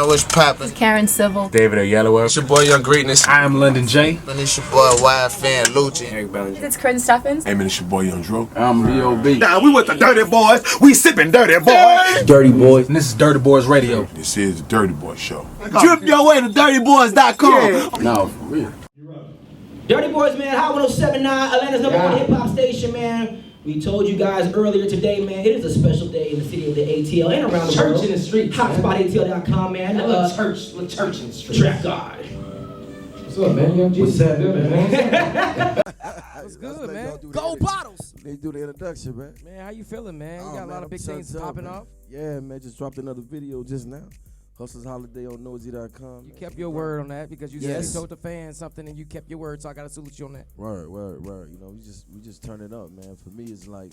man, what's poppin'? Karen Civil. David Yellow. It's your boy Young Greatness. I am London J. And it's your boy Wild Fan Lucci. Eric Bellinger. It's Corinne Steffens. Hey man, it's your boy Young Drew. I'm B.O.B. Now we with the Dirty Boys. We sipping Dirty Boys. Dirty Boys. And this is Dirty Boys Radio. This is the Dirty Boy Show. Drip your way to dirtyboys.com. Yeah. No, for real. Dirty Boys, man, Hot 107.9, Atlanta's #1 hip-hop station, man. We told you guys earlier today, man, it is a special day in the city of the ATL and around the world. Church in the street. HotspotATL.com, man. Church in the street. Trap God. What's up, man? Young Jesus. What's good, man? What's good, man? Gold bottles. They do the introduction, man. Man, how you feeling, man? You got a lot of big things popping off. Yeah, man, just dropped another video just now. Hustler's Holiday on Nosy.com. You kept your word on that because you said you told the fans something and you kept your word, so I gotta salute you on that. Word. You know, we just turn it up, man. For me, it's like,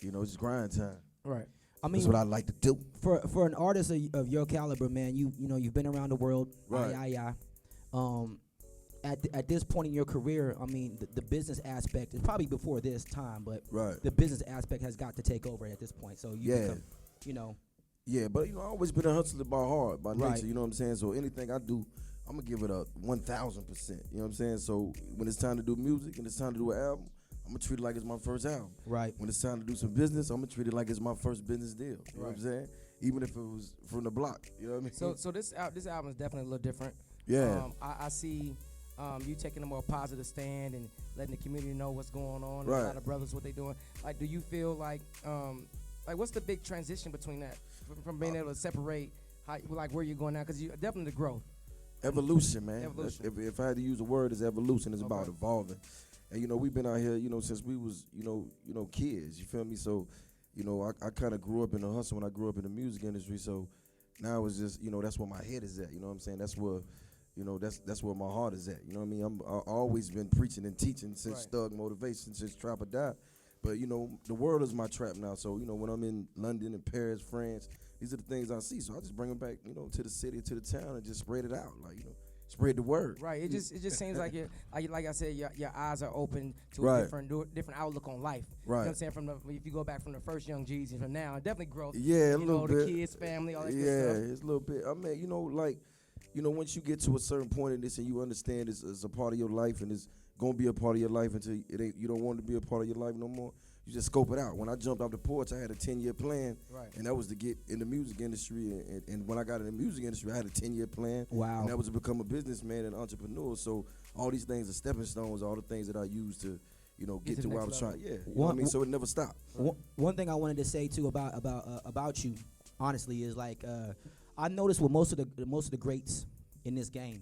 you know, it's grind time. Right. I mean, that's what I like to do. For an artist of your caliber, man, you know you've been around the world. Right. At this point in your career, I mean, the business aspect is probably before this time, but right. The business aspect has got to take over at this point. So you become, you know. Yeah, but you know, I've always been a hustler by heart, by right. nature. You know what I'm saying? So anything I do, I'm gonna give it a 1,000%. You know what I'm saying? So when it's time to do music and it's time to do an album, I'm gonna treat it like it's my first album. Right. When it's time to do some business, I'm gonna treat it like it's my first business deal. You know what I'm saying? Even if it was from the block. You know what I mean? So this album is definitely a little different. Yeah. I see you taking a more positive stand and letting the community know what's going on. Right. A lot of brothers, what they doing. Like, do you feel like what's the big transition between that? From being able to separate how, like where you're going now, because you definitely the growth. Evolution, man. Evolution. If I had to use a word, it's evolution. It's about evolving. And you know, we've been out here, you know, since we was, you know, kids. You feel me? So, you know, I kind of grew up in the hustle when I grew up in the music industry. So now it's just, you know, that's where my head is at. You know what I'm saying? That's where, you know, that's where my heart is at. You know what I mean? I've always been preaching and teaching since Thug Motivation, since Trap or Die. But, you know, the world is my trap now. So, you know, when I'm in London and Paris, France, these are the things I see. So I just bring them back, you know, to the city, to the town, and just spread it out. Like, you know, spread the word. Right. It just seems like like I said, your eyes are open to a different outlook on life. Right. You know what I'm saying? If you go back from the first Young Jeezy from now, definitely growth. Yeah, a little bit. The kids, family, all that good stuff. Yeah, it's a little bit. I mean, you know, like, you know, once you get to a certain point in this and you understand it's a part of your life and it's gonna be a part of your life until you don't want it to be a part of your life no more. You just scope it out. When I jumped off the porch, I had a 10-year plan, and that was to get in the music industry. And when I got in the music industry, I had a 10-year plan. Wow. And that was to become a businessman and entrepreneur. So all these things are stepping stones, all the things that I used to, you know, get to where I was trying. Yeah, you know what I mean? So it never stopped. One thing I wanted to say too about you, honestly, is like I noticed with most of the greats in this game,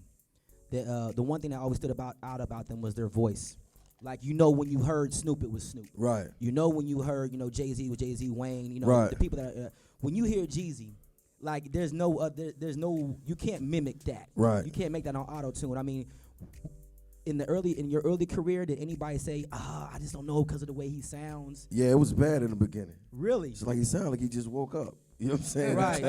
that the one thing that always stood out about them was their voice. Like, you know, when you heard Snoop, it was Snoop. Right. You know, when you heard, you know, Jay-Z was Jay-Z, Wayne, you know, the people that are, when you hear Jeezy, like, there's no, you can't mimic that. Right. You can't make that on auto-tune. I mean, in your early career, did anybody say, I just don't know because of the way he sounds? Yeah, it was bad in the beginning. Really? It's like he sounded like he just woke up. You know what I'm saying? Right.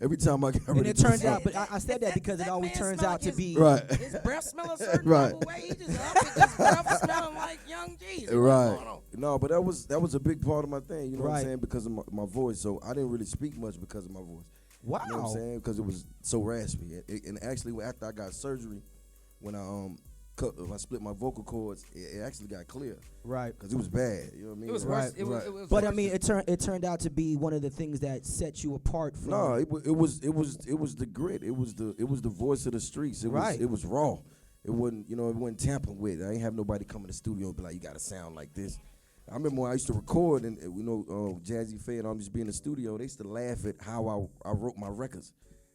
Every time I got ready and it turns out, but I said that because it always turns out to be. Right. His breath smell a certain type of way. He just up and just breath smelling like Young Jeezy. Right. No, but that was a big part of my thing. You know what I'm Right. saying? Because of my voice. So I didn't really speak much because of my voice. Wow. You know what I'm saying? Because it was so raspy. And actually, after I got surgery, when I split my vocal cords, it actually got clear. Right. Because it was bad. You know what I mean? It was right. worse. It was But worse. I mean, it turned out to be one of the things that set you apart from. No, it was the grit. It was the voice of the streets. It was raw. It wasn't tampered with. I ain't have nobody come in the studio and be like, you gotta sound like this. I remember when I used to record and you know, Jazzy Faye and I used to be in the studio, they used to laugh at how I wrote my records.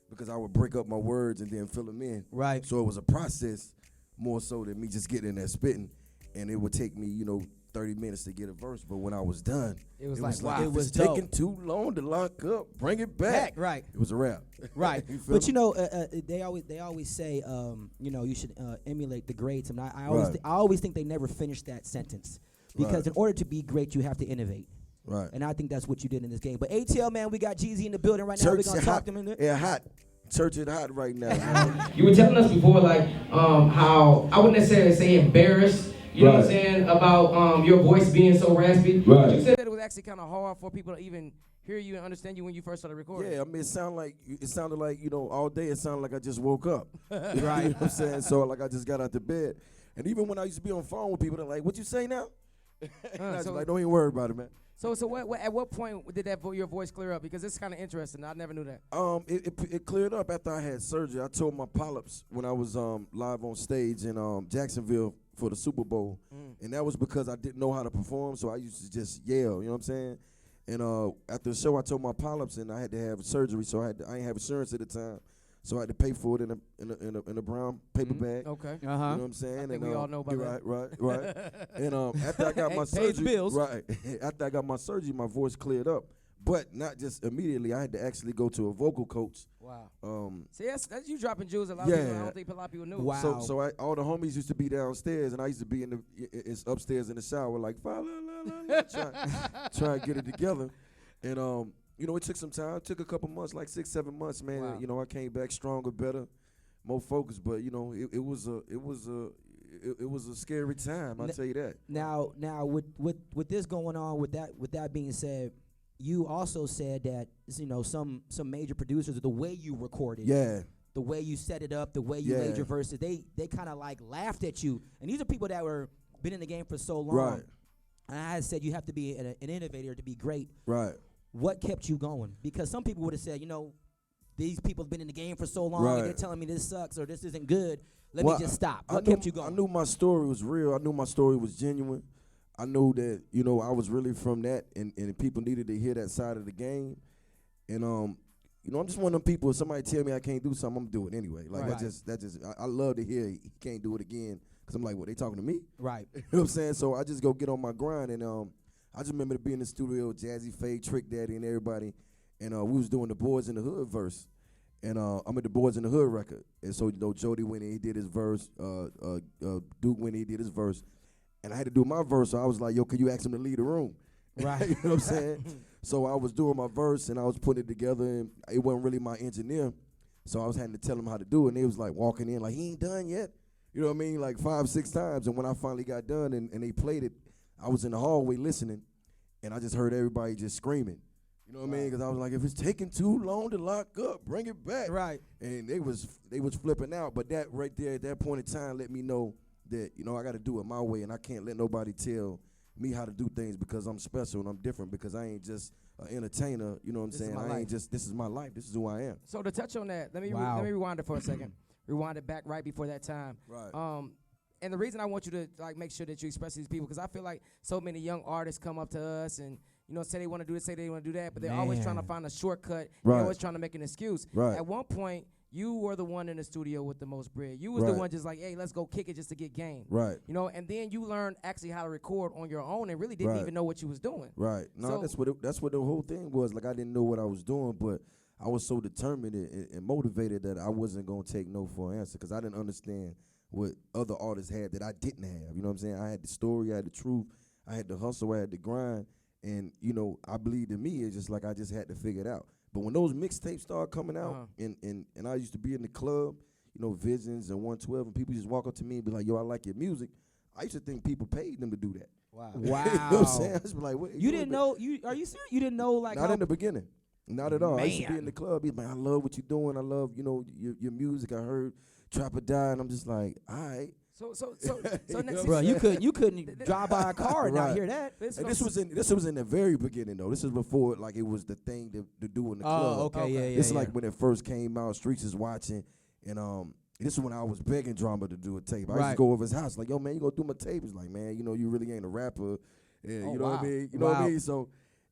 Because I would break up my words and then fill them in. Right. So it was a process more so than me just getting in there spitting. And it would take me, you know, 30 minutes to get a verse. But when I was done, it was like, wow. It was taking too long to lock up. Bring it back. Right. It was a wrap. Right. But you know, they always say, you know, you should emulate the greats. And I always think they never finish that sentence. Because in order to be great, you have to innovate. Right. And I think that's what you did in this game. But ATL, man, we got Jeezy in the building right now. We're going to talk to him in there. Yeah, hot. Church is hot right now. You were telling us before, like, how I wouldn't necessarily say embarrassed, you know what I'm saying, about your voice being so raspy. Right. You said that it was actually kind of hard for people to even hear you and understand you when you first started recording. Yeah, I mean, it sounded like, you know, all day it sounded like I just woke up. Right. You know what I'm saying? So, like, I just got out the bed. And even when I used to be on the phone with people, they're like, what you say now? And I was so- like, don't even worry about it, man. So what at what point did your voice clear up? Because it's kind of interesting. I never knew that. It cleared up after I had surgery. I told my polyps when I was live on stage in Jacksonville for the Super Bowl, and that was because I didn't know how to perform, so I used to just yell. You know what I'm saying? And after the show, I told my polyps, and I had to have surgery, so I didn't have insurance at the time, so I had to pay for it in a brown paper bag. Okay. You know what I'm saying? I think we all know about that. Right. And after I got my Hey, pays surgery, bills. right? After I got my surgery, my voice cleared up, but not just immediately. I had to actually go to a vocal coach. Wow. See, that's you dropping jewels. A lot of people. I don't think a lot of people knew. Wow. So all the homies used to be downstairs, and I used to be it's upstairs in the shower, like try to get it together. And you know, it took some time. It took a couple months, like 6-7 months, man. Wow. You know, I came back stronger, better, more focused. But you know, it was a scary time. I'll tell you that. Now with this going on, with that being said, you also said that, you know, some major producers, the way you recorded, Yeah. the way you set it up, the way you made your verses, they kind of like laughed at you. And these are people that were been in the game for so long. Right. And I said you have to be an innovator to be great. Right. What kept you going? Because some people would have said, you know, these people have been in the game for so long, Right. and they're telling me this sucks or this isn't good. Let Well, me just stop. I What knew- kept you going? I knew my story was real. I knew my story was genuine. I knew that, you know, I was really from that, and people needed to hear that side of the game. And you know, I'm just one of them people. If somebody tell me I can't do something, I'm gonna do it anyway. Like Right. I love to hear he can't do it again, because I'm like, what, they talking to me? Right. You know what I'm saying? So I just go get on my grind, and I just remember to be in the studio with Jazzy Faye, Trick Daddy, and everybody, and we was doing the Boys in the Hood verse, and I'm at the Boys in the Hood record, and so, you know, Jody went in, he did his verse, Duke went in, he did his verse, and I had to do my verse, so I was like, yo, can you ask him to leave the room? Right. You know what I'm saying? So I was doing my verse, and I was putting it together, and it wasn't really my engineer, so I was having to tell him how to do it, and they was like walking in like, he ain't done yet. You know what I mean? Like 5-6 times, and when I finally got done and they played it, I was in the hallway listening, and I just heard everybody just screaming. You know what I mean? Because I was like, if it's taking too long to lock up, bring it back. Right. And they was flipping out. But that right there at that point in time let me know that, you know, I got to do it my way, and I can't let nobody tell me how to do things, because I'm special and I'm different, because I ain't just an entertainer. You know what I'm saying? I ain't just, this is my life. This is who I am. So to touch on that, let me rewind it for a second. Rewind it back right before that time. Right. And the reason I want you to like make sure that you express these people, because I feel like so many young artists come up to us and, you know, say they want to do this, say they want to do that, but they're always trying to find a shortcut. Right. They're always trying to make an excuse. Right. At one point, you were the one in the studio with the most bread. You was the one just like, hey, let's go kick it just to get game. Right. You know, and then you learned actually how to record on your own and really didn't even know what you was doing. Right. No, So- that's what the whole thing was. Like, I didn't know what I was doing, but I was so determined and motivated that I wasn't going to take no for an answer, because I didn't understand what other artists had that I didn't have. You know what I'm saying? I had the story, I had the truth, I had the hustle, I had the grind. And, you know, I believe in me, it's just like I just had to figure it out. But when those mixtapes started coming out, and I used to be in the club, you know, Visions and 112, and people just walk up to me and be like, yo, I like your music. I used to think people paid them to do that. Wow. You know what I'm saying? I just be like, what? You didn't know? Are you serious? You didn't know like Not how in the beginning. Not at all. I used to be Man. in the club. He's like, I love what you're doing. I love, you know, your music. I heard Trap or Die, and I'm just like, all right. So You next know Bro, what I'm you couldn't drive by a car and not Right. hear that. And this was in the very beginning though. This is before like it was the thing to do in the club. Oh, okay, yeah, yeah. This is yeah. like when it first came out. Streets is watching, and this is when I was begging Drama to do a tape. I used to Right. go over his house like, yo man, you gonna do my tape? He's like, man, you know, you really ain't a rapper. Yeah, you know what I wow. mean? You know what I Wow. mean? So,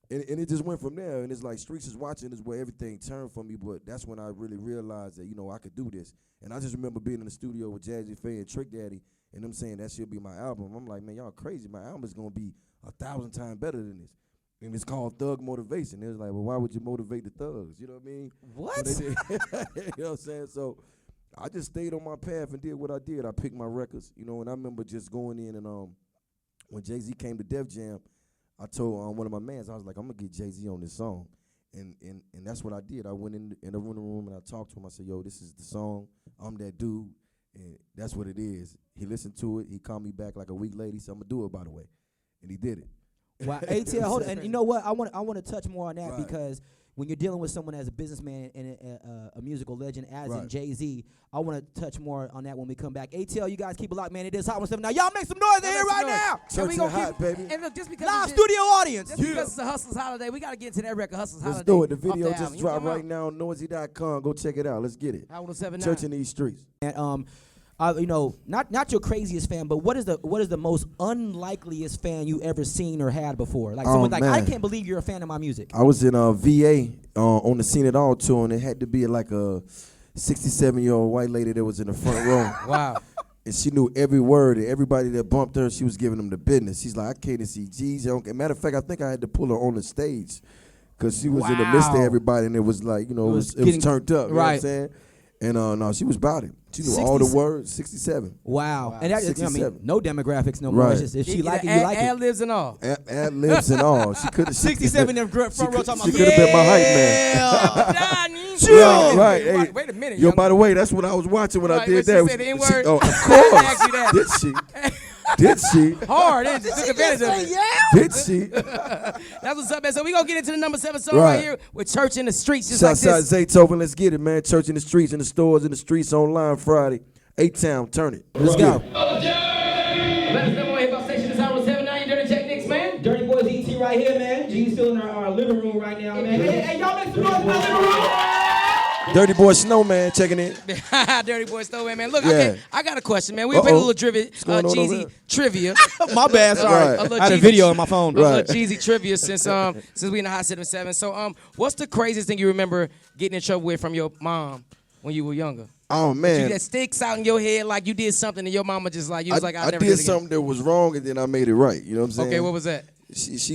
and it just went from there. And it's like Streets is watching is where everything turned for me. But that's when I really realized that, you know, I could do this. And I just remember being in the studio with Jazzy Faye and Trick Daddy, and them saying that should be my album. I'm like, man, y'all crazy. My album is gonna be 1,000 times better than this. And it's called Thug Motivation. It was like, well, why would you motivate the thugs? You know what I mean? What? So they did- you know what I'm saying? So I just stayed on my path and did what I did. I picked my records, you know, and I remember just going in and when Jay-Z came to Def Jam, I told one of my mans, I was like, I'm gonna get Jay-Z on this song. And that's what I did. I went in the room and I talked to him. I said, yo, this is the song. I'm that dude. And that's what it is. He listened to it. He called me back like a week later. He said, I'm gonna do it, by the way. And he did it. Wow, ATL, hold on. And you know what? I want to touch more on that Right. because when you're dealing with someone as a businessman and a musical legend as in Right. Jay-Z, I want to touch more on that when we come back. ATL, you guys keep it locked, man. It is Hot 107. Now, y'all make some noise in here right now. And we Church gonna and hot, baby. And look, just because Live it's studio audience. just because it's a Hustler's Holiday, we gotta get into that record, Hustler's Let's Holiday. do it. The off video album. just You dropped come out. right now on noisy.com. Go check it out. Let's get it. Hot 107.9. Church in these streets. And you know, not your craziest fan, but what is the most unlikeliest fan you ever seen or had before? Like someone like, I man. can't believe you're a fan of my music. I was in VA on the Scene It All tour, and it had to be like a 67-year-old white lady that was in the front row. Wow. And she knew every word, and everybody that bumped her, she was giving them the business. She's like, I came to see Jeezy. Matter of fact, I think I had to pull her on the stage because she was in the midst of Wow. everybody, and it was like, you know, it was getting- turned up. You know what I'm right. saying? And no, she was about it. She knew all the 60 words. 67. Wow. And that, I mean, 67. no demographics no more. Right. It's just, if she like it, you like Ad it. libs and all. Ad libs and all. She could have 67 in the front she row could, talking she about, could have been my hype man. Chill. Right. Hey, Wait a minute. yo, young by the way, that's what I was watching when I Right, did when she that. said the N-word? Oh, of I asked you that. course. Did she? Did she? hard. They took advantage of it. Did she? That's what's up, man. So we gonna get into the number 7 song right, Right. here with Church in the Streets, just like Southside this. Zaytoven, let's get it, man. Church in the streets, in the stores, in the streets, online Friday. 8-Town, turn it. Let's go. Let us know what hip hop station is on 79. You dirty techniques, man. Dirty Boys ET right here, man. G's still in our living room right now, man. Hey, y'all make some noise in my living room. Dirty Boy Snowman checking in. Dirty Boy Stowaway, man. Look, Yeah. okay, I got a question, man. We played a little trivia, going on over Jeezy there? trivia. My bad, sorry. Right. A little I had a Jeezy- video on my phone. A little Right. Jeezy trivia since we in the Hot 77. So what's the craziest thing you remember getting in trouble with from your mom when you were younger? Oh, man. That sticks out in your head like you did something and your mama just like, you was like, I'll I never do did it again. something that was wrong, and then I made it right. You know what I'm saying? Okay, what was that?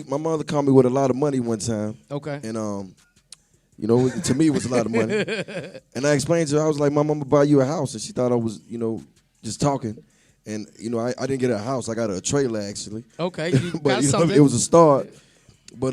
My mother called me with a lot of money one time. Okay. And you know, to me it was a lot of money. And I explained to her, I was like, Mom, I'm gonna buy you a house, and she thought I was, you know, just talking. And you know, I didn't get a house. I got a trailer actually. Okay, you But got you know, something. it was a start. But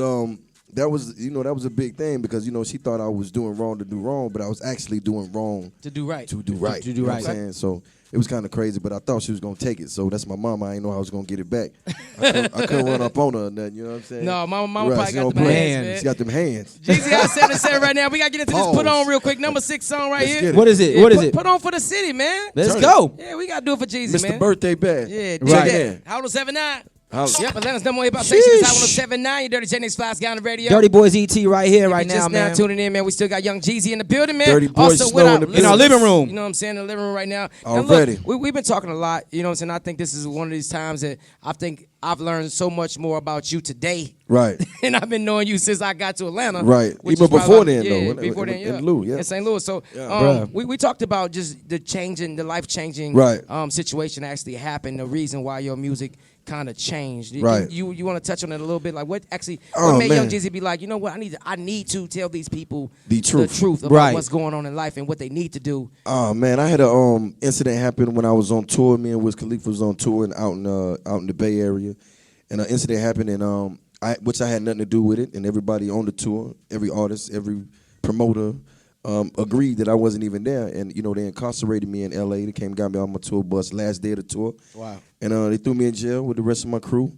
that was a big thing because you know she thought I was doing wrong to do wrong, but I was actually doing wrong to do right. to do right. To do You know right. what I'm saying? So it was kind of crazy, but I thought she was gonna take it. So that's my mama. I didn't know I was gonna get it back. I couldn't run up on her or nothing. You know what I'm saying? No, mama Right, probably she got don't them play. hands, man. She got them hands. Jeezy out 77 right now. We gotta get into this. Put on real quick. Number 6 song right Let's here. get it. What is it? Yeah, What is put, it? Put on for the city, man. Let's Turn go. Yeah, we gotta do it for Jeezy, Mr. man. Birthday Bad. Yeah, do Right. that. How 107.9. Holla. Yep, Atlanta's number 1 hip hop station is Hot 107.9. Your Dirty Techniques Flies guy on the radio. Dirty Boys ET right here, If right you're now, just man. now tuning in, man, we still got Young Jeezy in the building, man. Dirty Boy also, Snow in the In our building. living room. You know what I'm saying? In the living room right now. Already. And look, we've been talking a lot, you know what I'm saying? I think this is one of these times that I think I've learned so much more about you today. Right. And I've been knowing you since I got to Atlanta. Right. which Even is probably before about- then, yeah, though. Before then, In yeah. Lou, yeah. In St. Louis. So Bruh. we talked about just the life-changing Right. situation actually happened, the reason why your music kind of changed. Right. You want to touch on it a little bit? Like what actually Oh, what made Young man. Jeezy be like, you know what, I need to tell these people The truth. about Right. what's going on in life and what they need to do. Oh man, I had a incident happen when I was on tour. Me and Wiz Khalifa was on tour and out in the Bay Area, and an incident happened, and which I had nothing to do with it. And everybody on the tour, every artist, every promoter, agreed that I wasn't even there. And you know, they incarcerated me in L.A. They came and got me on my tour bus last day of the tour. Wow. And they threw me in jail with the rest of my crew.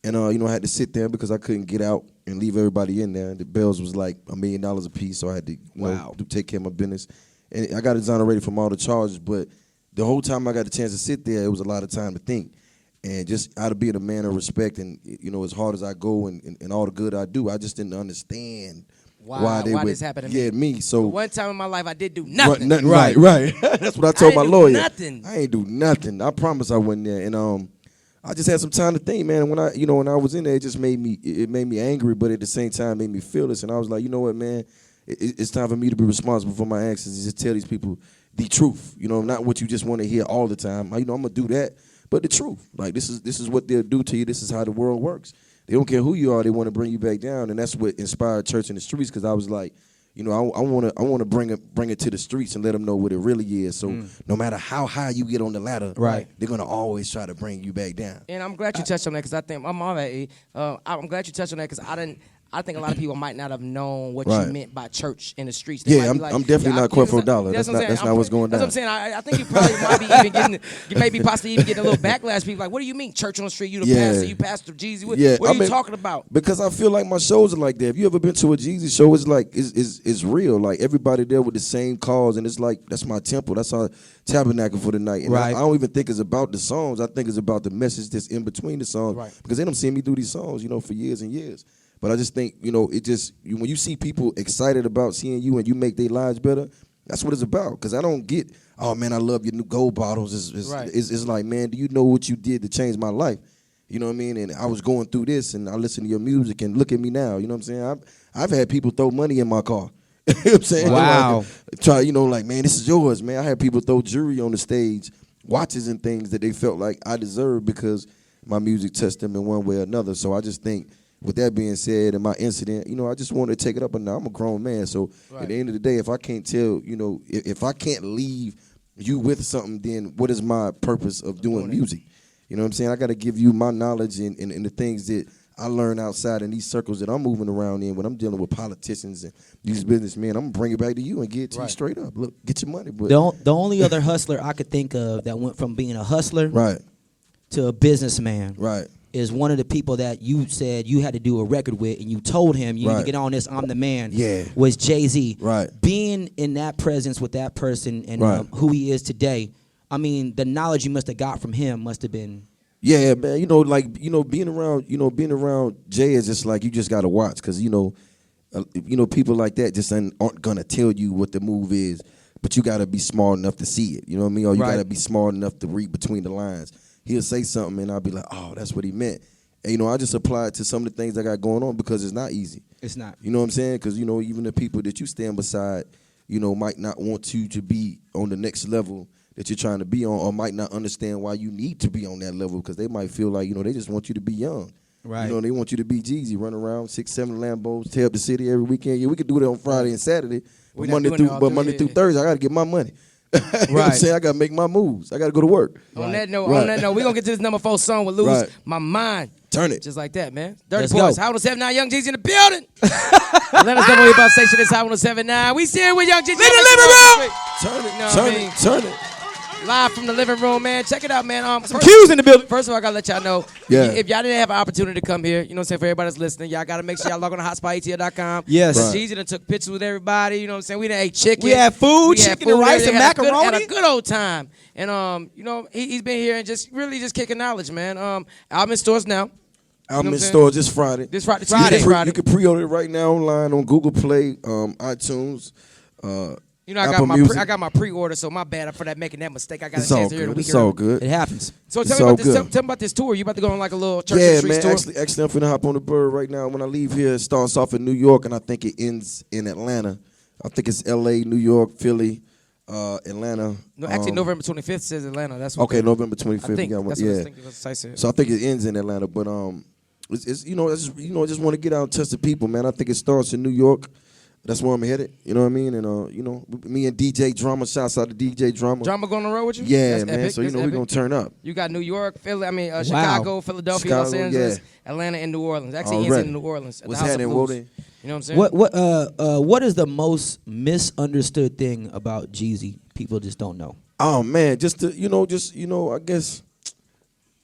And you know, I had to sit there because I couldn't get out and leave everybody in there. The bells was like $1 million a piece, so I had to take care of my business. And I got exonerated from all the charges, but the whole time I got the chance to sit there, it was a lot of time to think. And just out of being a man of respect, and you know, as hard as I go and all the good I do, I just didn't understand why they would this happened to me. me. So One time in my life, I did do nothing. Right. That's what I told my ain't do lawyer. nothing. I ain't do nothing. I promise I wasn't there. And I just had some time to think, man. And when I was in there, it just made me angry, but at the same time made me feel this. And I was like, you know what, man, it's time for me to be responsible for my actions and just tell these people the truth. You know, not what you just want to hear all the time. You know, I'm gonna do that, but the truth. Like this is what they'll do to you. This is how the world works. They don't care who you are. They want to bring you back down, and that's what inspired Church in the Streets. Because I was like, you know, I want to bring it to the streets and let them know what it really is. So no matter how high you get on the ladder, Right. they're gonna always try to bring you back down. And I'm glad you touched on that because I think I'm all that. I'm glad you touched on that because I think a lot of people might not have known what Right. you meant by church in the streets. They Yeah, might be I'm definitely not quote for a dollar. That's That's what I'm not saying. what's going That's what I'm saying. I think you probably might be even getting, you may be possibly even getting a little backlash. People like, what do you mean church on the street? You the Yeah. pastor? You Pastor Jeezy? What, Yeah, what I are you mean, talking about? Because I feel like my shows are like that. If you ever been to a Jeezy show, it's like it's real. Like everybody there with the same cause, and it's like that's my temple. That's our tabernacle for the night. And Right. I don't even think it's about the songs. I think it's about the message that's in between the songs. Right. Because they don't see me do these songs, for years and years. But I just think, it just when you see people excited about seeing you and you make their lives better, that's what it's about. Because I don't get, oh man, I love your new gold bottles. It's like, man, do you know what you did to change my life? You know what I mean? And I was going through this, and I listened to your music, and look at me now. You know what I'm saying? I've had people throw money in my car. You know what I'm saying? Wow. Like, man, this is yours, man. I had people throw jewelry on the stage, watches and things that they felt like I deserved because my music touched them in one way or another. So I just think, with that being said, and my incident, I just wanted to take it up. And now I'm a grown man, so at the end of the day, if I can't tell, if I can't leave you with something, then what is my purpose of doing music? You know what I'm saying? I got to give you my knowledge and the things that I learn outside in these circles that I'm moving around in when I'm dealing with politicians and these businessmen. I'm going to bring it back to you and get it to you straight up. Look, get your money. But The only other hustler I could think of that went from being a hustler right, to a businessman right, is one of the people that you said you had to do a record with, and you told him you need to Right. get on this. I'm the man. Yeah. Was Jay-Z. Right. Being in that presence with that person and Right. who he is today. I mean, the knowledge you must have got from him must have been. yeah, man. Being around Jay is just like you just got to watch because people like that just aren't gonna tell you what the move is, but you got to be smart enough to see it. You know what I mean? Or you Right. got to be smart enough to read between the lines. He'll say something and I'll be like, oh, that's what he meant. And, I just apply it to some of the things I got going on because it's not easy. It's not. You know what I'm saying? Because, even the people that you stand beside, might not want you to be on the next level that you're trying to be on or might not understand why you need to be on that level because they might feel like, they just want you to be young. Right. They want you to be Jeezy, run around 6, 7 Lambos, tear up the city every weekend. Yeah, we could do it on Friday and Saturday. We But not doing it all Monday through through it. Thursday, I got to get my money. You know what I'm Right. saying? I got to make my moves. I got to go to work. On that note, Right. we're going to get to this number 4 song with Lose Right. My Mind. Turn it. Just like that, man. Dirty Let's Boys, go. High 107.9, Young Jeezy in the building. Let us know what we about to say. Shit, it's High 107.9. We here with Young Jeezy. In the living room. Turn it. You know what Turn I mean? it. Turn it. Live from the living room, man. Check it out, man. Q's in the building. First of all, I gotta let y'all know, Yeah. if y'all didn't have an opportunity to come here, you know what I'm saying, for everybody that's listening, y'all gotta make sure y'all log on to hotspotATL.com. Yes. Right. Jeezy done took pictures with everybody, you know what I'm saying? We done ate chicken. We had food, We had chicken and rice everything. and Had a good- macaroni. Had a good old time. And, he's been here and just really just kicking knowledge, man. Album in stores now. I'm know what in I'm saying? stores this Friday. This Friday. You can Friday. You can pre-order it right now online on Google Play, iTunes. You know, I Apple got Music. I got my pre-order, so my bad for that making that mistake. I got It's a all chance to hear the good. It's weekend. all good. It happens. So It's tell me all about this. good. Tell me about this tour. You about to go on like a little church Yeah, and street man. tour? Actually, I'm finna hop on the bird right now. When I leave here, it starts off in New York, and I think it ends in Atlanta. I think it's L.A., New York, Philly, Atlanta. No, actually, November 25th says Atlanta. That's what Okay, they- November I 25th. think you got one. that's what I was Yeah. thinking. That's what I said. So I think it ends in Atlanta, but I just want to get out and touch the people, man. I think it starts in New York. That's where I'm headed. You know what I mean? And me and DJ Drama. Shouts out to DJ Drama. Drama going on the road with you? Yeah, That's man. epic. So That's we're epic. gonna turn up. You got New York, Chicago, Philadelphia, Los Chicago, Angeles, yeah. Atlanta, and New Orleans. Actually, ends Already. in New Orleans. At What's the House of happening, Blues. Woody? You know what I'm saying? What is the most misunderstood thing about Jeezy? People just don't know. Oh man, I guess,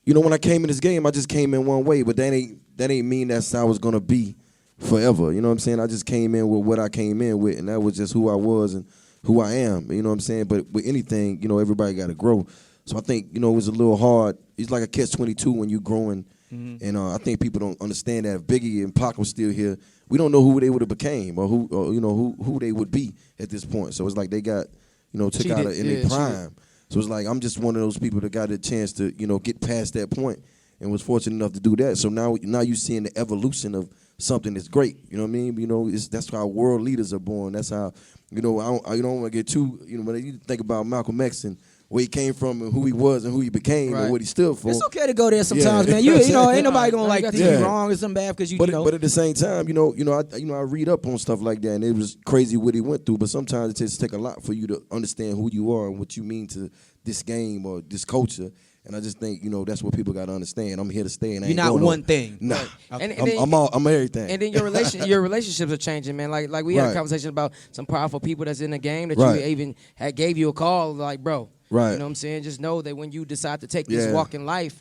when I came in this game, I just came in one way, but that ain't mean that's how I was gonna be forever. You know what I'm saying? I just came in with what I came in with, and that was just who I was and who I am. You know what I'm saying? But with anything, everybody got to grow. So I think it was a little hard. It's like a catch-22 when you're growing, and I think people don't understand that. If Biggie and Pac was still here, we don't know who they would have became or who they would be at this point. So it's like they got took Cheated. out in Yeah, their prime. So it's like I'm just one of those people that got a chance to get past that point and was fortunate enough to do that. So now you're seeing the evolution of something that's great. You know what I mean? That's how world leaders are born. That's how I don't want to get too when you think about Malcolm X and where he came from and who he was and who he became and what he stood for. It's okay to go there sometimes, man. You know, ain't nobody gonna like think you wrong or something bad because you know. But at the same time, I read up on stuff like that, and it was crazy what he went through. But sometimes it just take a lot for you to understand who you are and what you mean to this game or this culture. And I just think, that's what people got to understand. I'm here to stay, and I ain't you're not going one thing. Nah, And I'm everything. And then your relationships are changing, man. Like we had a conversation about some powerful people that's in the game that you even gave you a call, like, bro. Right. You know what I'm saying? Just know that when you decide to take this walk in life,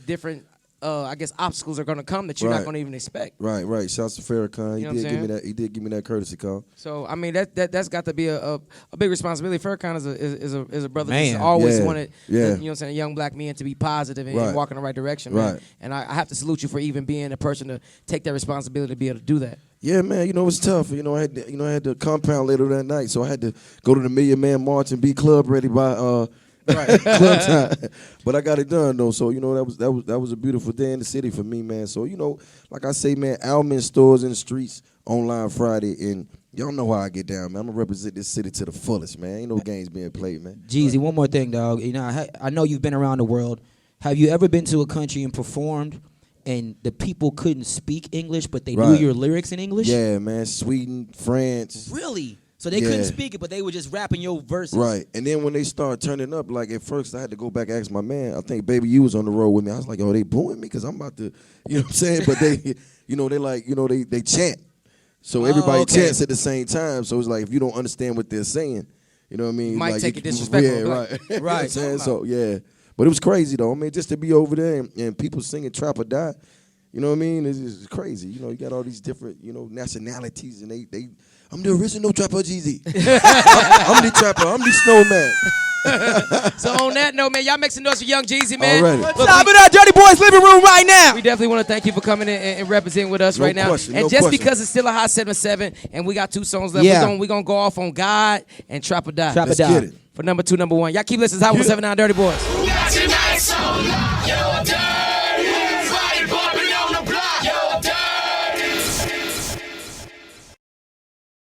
different I guess obstacles are gonna come that you're not gonna even expect. Right. Shouts to Farrakhans. He did give me that courtesy call. So I mean that's got to be a big responsibility. Farrakhans is a brother Man. that's always wanted Yeah. you know what I'm saying, young black men to be positive and walk in the right direction, man. Right. And I have to salute you for even being a person to take that responsibility to be able to do that. Yeah, man, it was tough. I had the compound later that night, so I had to go to the Million Man March and be club ready by club time. But I got it done though. So that was a beautiful day in the city for me, man. So like I say, man, Alman stores in the streets online Friday, and y'all know how I get down, man. I'm gonna represent this city to the fullest, man. Ain't no games being played, man. Jeezy, one more thing, dog. I know you've been around the world. Have you ever been to a country and performed, and the people couldn't speak English, but they knew your lyrics in English? Yeah, man. Sweden, France. Really? So they couldn't speak it, but they were just rapping your verses. Right. And then when they started turning up, like at first I had to go back and ask my man. I think Baby U was on the road with me. I was like, they booing me because I'm about to, you know what I'm saying? But they, they like, they chant. So everybody chants at the same time. So it's like if you don't understand what they're saying, you know what I mean? You might like, take it disrespectful. Yeah, right. Right. You know what I'm saying? So, yeah. But it was crazy, though. I mean, just to be over there and people singing Trap or Die, you know what I mean? It's crazy. You got all these different, nationalities, and they I'm the original trapper, Jeezy. I'm the trapper. I'm the snowman. So on that note, man, y'all make some noise for Young Jeezy, man. Already. What's up in our Durtty Boys living room right now? We definitely want to thank you for coming in and representing with us right now. And just because it's still a hot 7-7 and we got 2 songs left, we're gonna go off on God and Trap or Die. Let's get it. For number 2, number 1. Y'all keep listening to Hot 179 Durtty Boys. Tonight's so long, you're